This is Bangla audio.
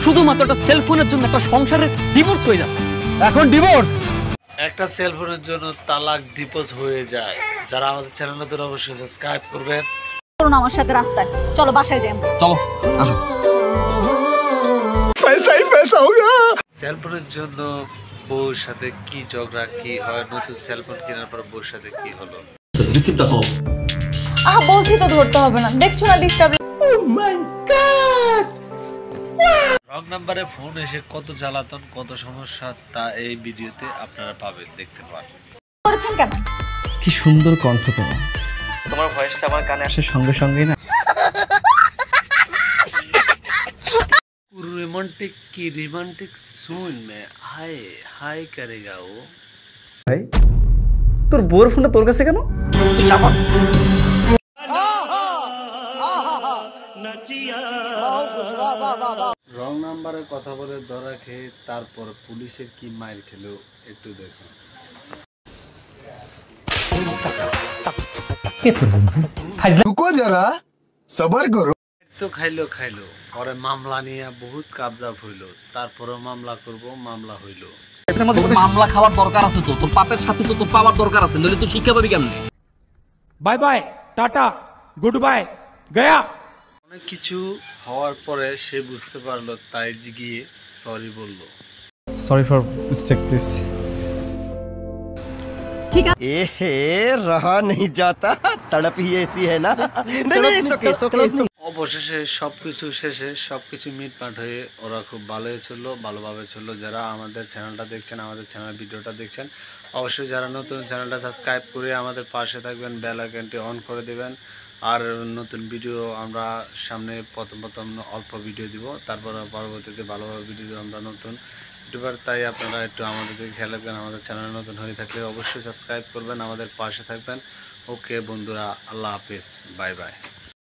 শুধুমাত্র একটা সেলফোনের জন্য একটা সংসারের ডিভোর্স হয়ে যাচ্ছে। এখন ডিভোর্স, একটা সেলফোনের জন্য তালাক ডিভোর্স হয়ে যায়। যারা আমাদের চ্যানেল নতুন অবশ্যই সাবস্ক্রাইব করবেন। চলুন আমার সাথে রাস্তায়, চলো বাসায় যাই। চলো আসো। সেলফোনের জন্য বউর সাথে কি ঝগড়া, কি হয়, নতুন সেলফোন কেনার পর বউর সাথে কি হলো। Receive the call. বলছি তো ধরতে হবে না, দেখছো না ডিস্টার্ব। রং নাম্বারে ফোন এসে কত জ্বালাতন, কত সমস্যা তা এই ভিডিওতে আপনারা পাবেন, দেখতে পাবেন। করেছেন কেন? কি সুন্দর কণ্ঠ তোমার ভয়েসটা আমার কানে আসার সঙ্গে সঙ্গেই না रोमांटिक की रोमांटिक सून में हाय हाय करेगा वो। ভাই তোর বউর ফোনটা তোর কাছে কেন? রং নাম্বারের কথা বলে ধরা খেয়ে তারপর পুলিশের কি মাইর খেলো একটু দেখুন। रुको जरा सबर करो। তো খাইলো পরে মামলা নিয়ে বহুত কাবজা হইলো, তারপরও মামলা করব, মামলা হইলো। মামলা খাওয়ার দরকার আছে তো, তোর পাপের সাথে তো তোর পাওয়ার দরকার আছে, নইলে তুই শিক্ষা পাবি কেমনে? Bye bye tata goodbye गया। অনেক কিছু হওয়ার পরে সে বুঝতে পারলো, তাই গিয়ে সরি বলল। Sorry for mistake please. रहा नहीं जाता, तड़प ही ऐसी है ना। नहीं नहीं অবশেষে সবকিছু শেষে সবকিছু মিটমাট হয়ে ওরা খুব ভালোই ছিল, ভালোভাবে ছিল। যারা আমাদের চ্যানেলটা দেখছেন, আমাদের চ্যানেল ভিডিওটা দেখছেন, অবশ্যই যারা নতুন চ্যানেলটা সাবস্ক্রাইব করে আমাদের পাশে থাকবেন, বেল আইকনটি অন করে দেবেন। আর নতুন ভিডিও আমরা সামনে প্রথম অল্প ভিডিও দিব, তারপর পরবর্তীতে ভালোভাবে ভিডিও আমরা নতুন ইউটিউবার। তাই আপনারা একটু আমাদের দিকে খেয়াল রাখবেন। আমাদের চ্যানেল নতুন হয়ে থাকলে অবশ্যই সাবস্ক্রাইব করবেন, আমাদের পাশে থাকবেন। ওকে বন্ধুরা, আল্লাহ হাফিজ, বাই বাই।